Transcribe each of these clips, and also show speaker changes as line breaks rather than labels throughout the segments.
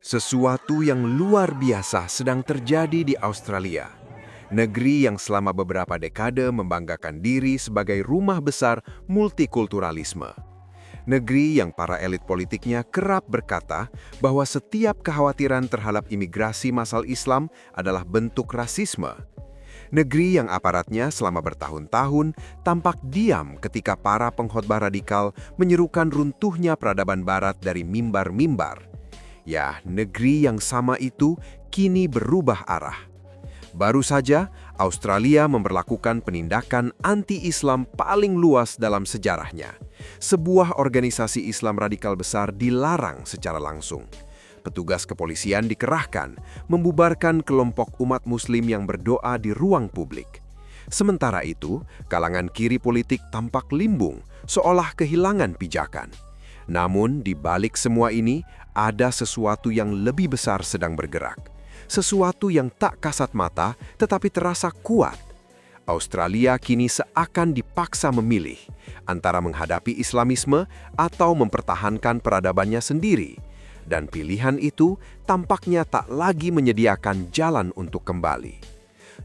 Sesuatu yang luar biasa sedang terjadi di Australia. Negeri yang selama beberapa dekade membanggakan diri sebagai rumah besar multikulturalisme. Negeri yang para elit politiknya kerap berkata bahwa setiap kekhawatiran terhadap imigrasi massal Islam adalah bentuk rasisme. Negeri yang aparatnya selama bertahun-tahun tampak diam ketika para pengkhotbah radikal menyerukan runtuhnya peradaban barat dari mimbar-mimbar. Ya, negeri yang sama itu kini berubah arah. Baru saja, Australia memberlakukan penindakan anti-Islam paling luas dalam sejarahnya. Sebuah organisasi Islam radikal besar dilarang secara langsung. Petugas kepolisian dikerahkan, membubarkan kelompok umat Muslim yang berdoa di ruang publik. Sementara itu, kalangan kiri politik tampak limbung, seolah kehilangan pijakan. Namun, di balik semua ini, ada sesuatu yang lebih besar sedang bergerak. Sesuatu yang tak kasat mata, tetapi terasa kuat. Australia kini seakan dipaksa memilih antara menghadapi Islamisme atau mempertahankan peradabannya sendiri. Dan pilihan itu tampaknya tak lagi menyediakan jalan untuk kembali.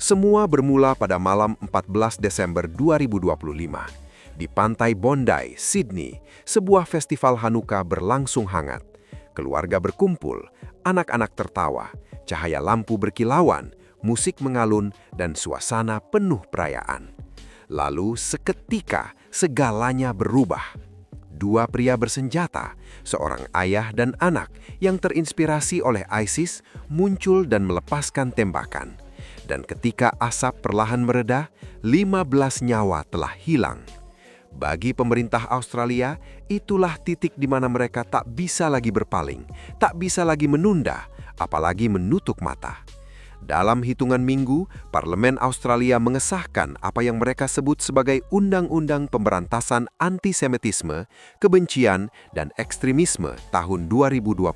Semua bermula pada malam 14 Desember 2025. Di pantai Bondi, Sydney, sebuah festival Hanukkah berlangsung hangat. Keluarga berkumpul, anak-anak tertawa, cahaya lampu berkilauan, musik mengalun, dan suasana penuh perayaan. Lalu seketika segalanya berubah. Dua pria bersenjata, seorang ayah dan anak yang terinspirasi oleh ISIS muncul dan melepaskan tembakan. Dan ketika asap perlahan mereda, 15 nyawa telah hilang. Bagi pemerintah Australia, itulah titik di mana mereka tak bisa lagi berpaling, tak bisa lagi menunda, apalagi menutup mata. Dalam hitungan minggu, Parlemen Australia mengesahkan apa yang mereka sebut sebagai Undang-Undang Pemberantasan Antisemitisme, Kebencian, dan Ekstremisme tahun 2026.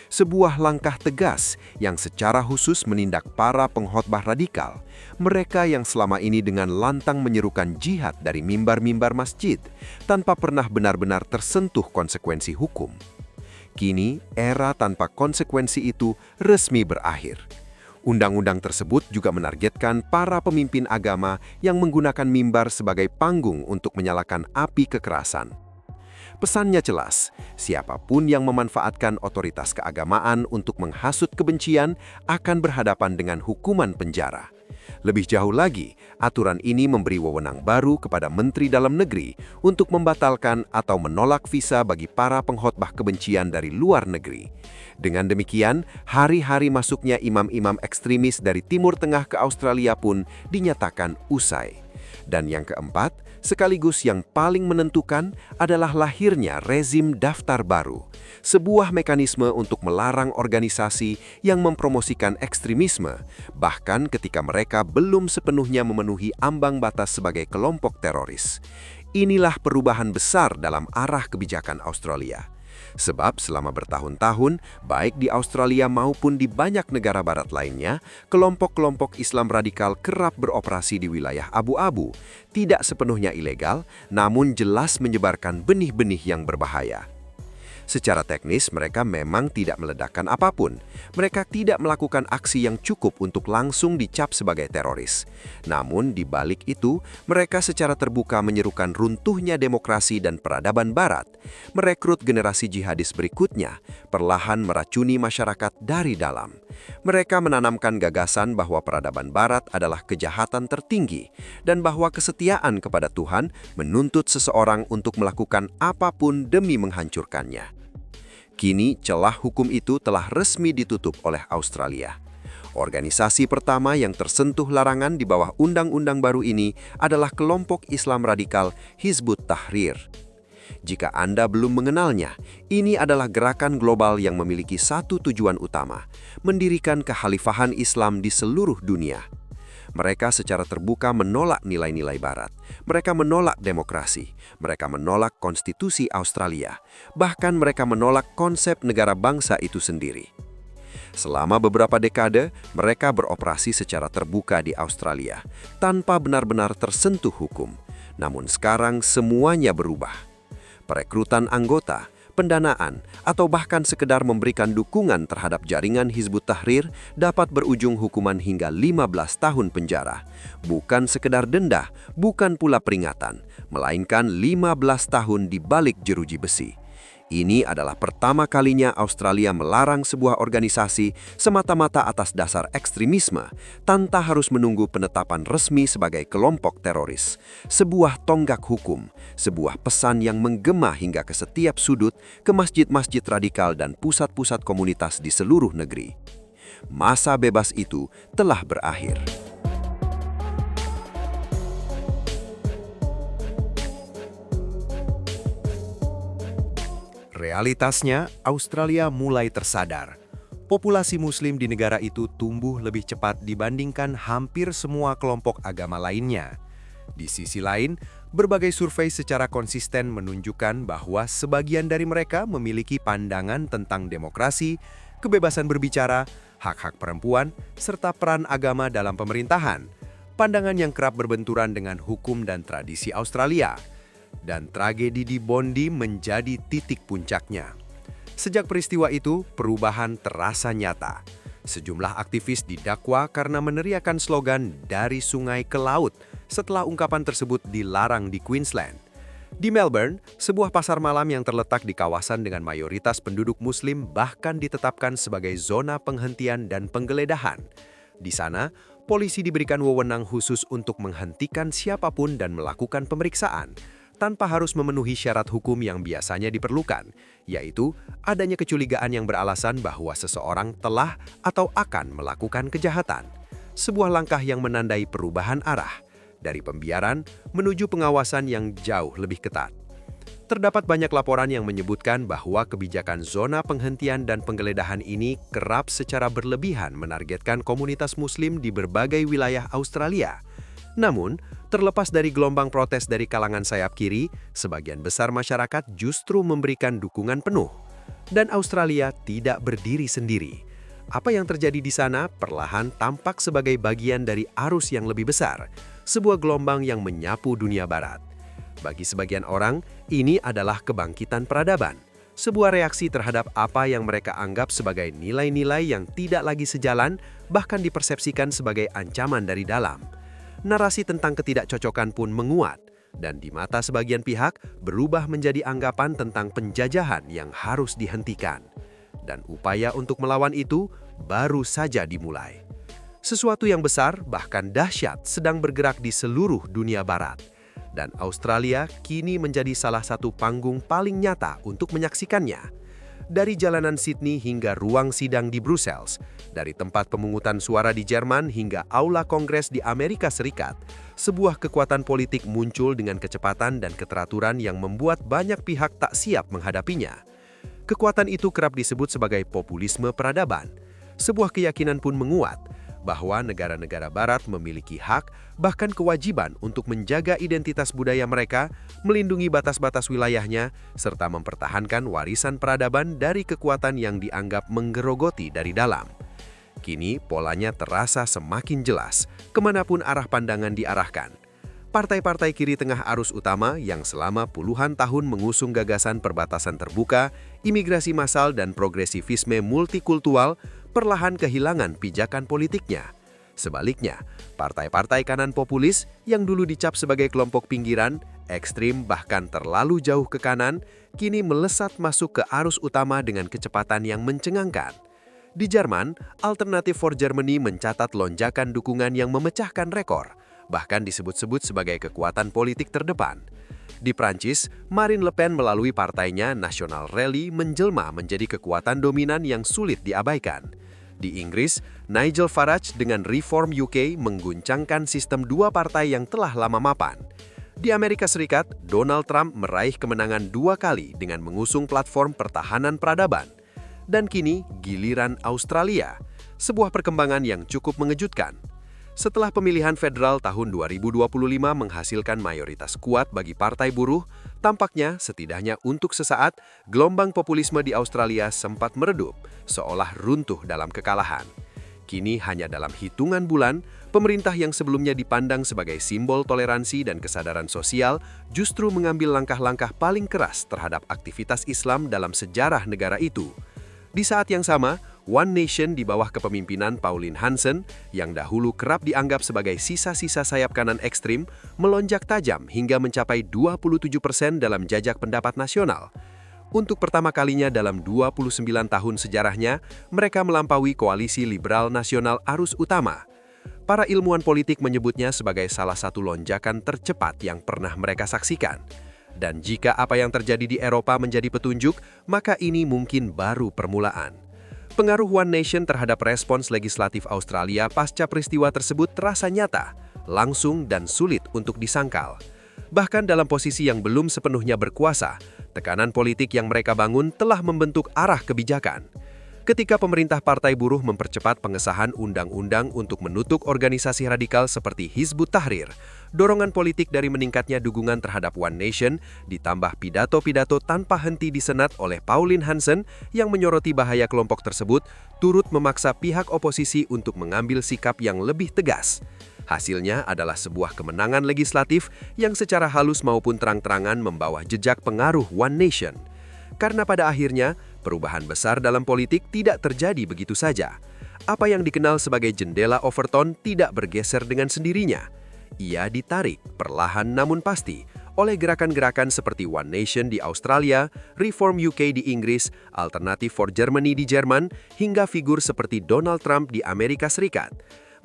Sebuah langkah tegas yang secara khusus menindak para pengkhotbah radikal, mereka yang selama ini dengan lantang menyerukan jihad dari mimbar-mimbar masjid, tanpa pernah benar-benar tersentuh konsekuensi hukum. Kini, era tanpa konsekuensi itu resmi berakhir. Undang-undang tersebut juga menargetkan para pemimpin agama yang menggunakan mimbar sebagai panggung untuk menyalakan api kekerasan. Pesannya jelas, siapapun yang memanfaatkan otoritas keagamaan untuk menghasut kebencian akan berhadapan dengan hukuman penjara. Lebih jauh lagi, aturan ini memberi wewenang baru kepada Menteri Dalam Negeri untuk membatalkan atau menolak visa bagi para pengkhotbah kebencian dari luar negeri. Dengan demikian, hari-hari masuknya imam-imam ekstremis dari Timur Tengah ke Australia pun dinyatakan usai. Dan yang keempat, sekaligus yang paling menentukan adalah lahirnya rezim daftar baru, sebuah mekanisme untuk melarang organisasi yang mempromosikan ekstremisme, bahkan ketika mereka belum sepenuhnya memenuhi ambang batas sebagai kelompok teroris. Inilah perubahan besar dalam arah kebijakan Australia. Sebab selama bertahun-tahun, baik di Australia maupun di banyak negara barat lainnya, kelompok-kelompok Islam radikal kerap beroperasi di wilayah abu-abu, tidak sepenuhnya ilegal, namun jelas menyebarkan benih-benih yang berbahaya. Secara teknis, mereka memang tidak meledakkan apapun. Mereka tidak melakukan aksi yang cukup untuk langsung dicap sebagai teroris. Namun, di balik itu, mereka secara terbuka menyerukan runtuhnya demokrasi dan peradaban barat, merekrut generasi jihadis berikutnya, perlahan meracuni masyarakat dari dalam. Mereka menanamkan gagasan bahwa peradaban barat adalah kejahatan tertinggi, dan bahwa kesetiaan kepada Tuhan menuntut seseorang untuk melakukan apapun demi menghancurkannya. Kini, celah hukum itu telah resmi ditutup oleh Australia. Organisasi pertama yang tersentuh larangan di bawah undang-undang baru ini adalah kelompok Islam radikal Hizbut Tahrir. Jika Anda belum mengenalnya, ini adalah gerakan global yang memiliki satu tujuan utama, mendirikan kekhalifahan Islam di seluruh dunia. Mereka secara terbuka menolak nilai-nilai Barat. Mereka menolak demokrasi. Mereka menolak konstitusi Australia. Bahkan mereka menolak konsep negara bangsa itu sendiri. Selama beberapa dekade, mereka beroperasi secara terbuka di Australia, tanpa benar-benar tersentuh hukum. Namun sekarang semuanya berubah. Perekrutan anggota, pendanaan, atau bahkan sekedar memberikan dukungan terhadap jaringan Hizbut Tahrir dapat berujung hukuman hingga 15 tahun penjara. Bukan sekedar denda, bukan pula peringatan, melainkan 15 tahun di balik jeruji besi. Ini adalah pertama kalinya Australia melarang sebuah organisasi semata-mata atas dasar ekstremisme tanpa harus menunggu penetapan resmi sebagai kelompok teroris. Sebuah tonggak hukum, sebuah pesan yang menggema hingga ke setiap sudut, ke masjid-masjid radikal dan pusat-pusat komunitas di seluruh negeri. Masa bebas itu telah berakhir.
Realitasnya, Australia mulai tersadar. Populasi Muslim di negara itu tumbuh lebih cepat dibandingkan hampir semua kelompok agama lainnya. Di sisi lain, berbagai survei secara konsisten menunjukkan bahwa sebagian dari mereka memiliki pandangan tentang demokrasi, kebebasan berbicara, hak-hak perempuan, serta peran agama dalam pemerintahan. Pandangan yang kerap berbenturan dengan hukum dan tradisi Australia. Dan tragedi di Bondi menjadi titik puncaknya. Sejak peristiwa itu, perubahan terasa nyata. Sejumlah aktivis didakwa karena meneriakan slogan "Dari sungai ke laut" setelah ungkapan tersebut dilarang di Queensland. Di Melbourne, sebuah pasar malam yang terletak di kawasan dengan mayoritas penduduk Muslim bahkan ditetapkan sebagai zona penghentian dan penggeledahan. Di sana, polisi diberikan wewenang khusus untuk menghentikan siapapun dan melakukan pemeriksaan, tanpa harus memenuhi syarat hukum yang biasanya diperlukan, yaitu adanya kecurigaan yang beralasan bahwa seseorang telah atau akan melakukan kejahatan. Sebuah langkah yang menandai perubahan arah, dari pembiaran menuju pengawasan yang jauh lebih ketat. Terdapat banyak laporan yang menyebutkan bahwa kebijakan zona penghentian dan penggeledahan ini kerap secara berlebihan menargetkan komunitas Muslim di berbagai wilayah Australia. Namun, terlepas dari gelombang protes dari kalangan sayap kiri, sebagian besar masyarakat justru memberikan dukungan penuh. Dan Australia tidak berdiri sendiri. Apa yang terjadi di sana perlahan tampak sebagai bagian dari arus yang lebih besar, sebuah gelombang yang menyapu dunia barat. Bagi sebagian orang, ini adalah kebangkitan peradaban, sebuah reaksi terhadap apa yang mereka anggap sebagai nilai-nilai yang tidak lagi sejalan, bahkan dipersepsikan sebagai ancaman dari dalam. Narasi tentang ketidakcocokan pun menguat, dan di mata sebagian pihak berubah menjadi anggapan tentang penjajahan yang harus dihentikan. Dan upaya untuk melawan itu baru saja dimulai. Sesuatu yang besar, bahkan dahsyat, sedang bergerak di seluruh dunia barat. Dan Australia kini menjadi salah satu panggung paling nyata untuk menyaksikannya. Dari jalanan Sydney hingga ruang sidang di Brussels, dari tempat pemungutan suara di Jerman hingga aula Kongres di Amerika Serikat, sebuah kekuatan politik muncul dengan kecepatan dan keteraturan yang membuat banyak pihak tak siap menghadapinya. Kekuatan itu kerap disebut sebagai populisme peradaban. Sebuah keyakinan pun menguat bahwa negara-negara barat memiliki hak, bahkan kewajiban untuk menjaga identitas budaya mereka, melindungi batas-batas wilayahnya, serta mempertahankan warisan peradaban dari kekuatan yang dianggap menggerogoti dari dalam. Kini polanya terasa semakin jelas, kemanapun arah pandangan diarahkan. Partai-partai kiri tengah arus utama yang selama puluhan tahun mengusung gagasan perbatasan terbuka, imigrasi massal dan progresivisme multikultural, perlahan kehilangan pijakan politiknya. Sebaliknya, partai-partai kanan populis yang dulu dicap sebagai kelompok pinggiran, ekstrim bahkan terlalu jauh ke kanan, kini melesat masuk ke arus utama dengan kecepatan yang mencengangkan. Di Jerman, Alternative for Germany mencatat lonjakan dukungan yang memecahkan rekor, bahkan disebut-sebut sebagai kekuatan politik terdepan. Di Prancis, Marine Le Pen melalui partainya National Rally menjelma menjadi kekuatan dominan yang sulit diabaikan. Di Inggris, Nigel Farage dengan Reform UK mengguncangkan sistem dua partai yang telah lama mapan. Di Amerika Serikat, Donald Trump meraih kemenangan 2 kali dengan mengusung platform pertahanan peradaban. Dan kini, giliran Australia, sebuah perkembangan yang cukup mengejutkan. Setelah pemilihan federal tahun 2025 menghasilkan mayoritas kuat bagi partai buruh, tampaknya setidaknya untuk sesaat, gelombang populisme di Australia sempat meredup, seolah runtuh dalam kekalahan.
Kini hanya dalam hitungan bulan, pemerintah yang sebelumnya dipandang sebagai simbol toleransi dan kesadaran sosial justru mengambil langkah-langkah paling keras terhadap aktivitas Islam dalam sejarah negara itu. Di saat yang sama, One Nation di bawah kepemimpinan Pauline Hanson, yang dahulu kerap dianggap sebagai sisa-sisa sayap kanan ekstrim, melonjak tajam hingga mencapai 27% dalam jajak pendapat nasional. Untuk pertama kalinya dalam 29 tahun sejarahnya, mereka melampaui koalisi liberal nasional arus utama. Para ilmuwan politik menyebutnya sebagai salah satu lonjakan tercepat yang pernah mereka saksikan. Dan jika apa yang terjadi di Eropa menjadi petunjuk, maka ini mungkin baru permulaan. Pengaruh One Nation terhadap respons legislatif Australia pasca peristiwa tersebut terasa nyata, langsung dan sulit untuk disangkal. Bahkan dalam posisi yang belum sepenuhnya berkuasa, tekanan politik yang mereka bangun telah membentuk arah kebijakan. Ketika pemerintah Partai Buruh mempercepat pengesahan undang-undang untuk menutup organisasi radikal seperti Hizbut Tahrir, dorongan politik dari meningkatnya dukungan terhadap One Nation ditambah pidato-pidato tanpa henti di Senat oleh Pauline Hanson yang menyoroti bahaya kelompok tersebut, turut memaksa pihak oposisi untuk mengambil sikap yang lebih tegas. Hasilnya adalah sebuah kemenangan legislatif yang secara halus maupun terang-terangan membawa jejak pengaruh One Nation. Karena pada akhirnya, perubahan besar dalam politik tidak terjadi begitu saja. Apa yang dikenal sebagai jendela Overton tidak bergeser dengan sendirinya. Ia ditarik, perlahan namun pasti, oleh gerakan-gerakan seperti One Nation di Australia, Reform UK di Inggris, Alternative for Germany di Jerman, hingga figur seperti Donald Trump di Amerika Serikat.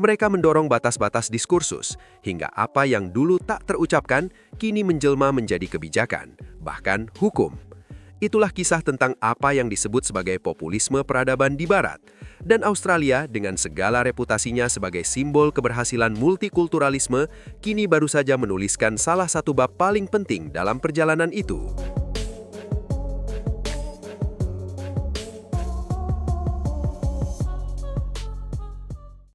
Mereka mendorong batas-batas diskursus, hingga apa yang dulu tak terucapkan, kini menjelma menjadi kebijakan, bahkan hukum. Itulah kisah tentang apa yang disebut sebagai populisme peradaban di Barat. Dan Australia, dengan segala reputasinya sebagai simbol keberhasilan multikulturalisme, kini baru saja menuliskan salah satu bab paling penting dalam perjalanan itu.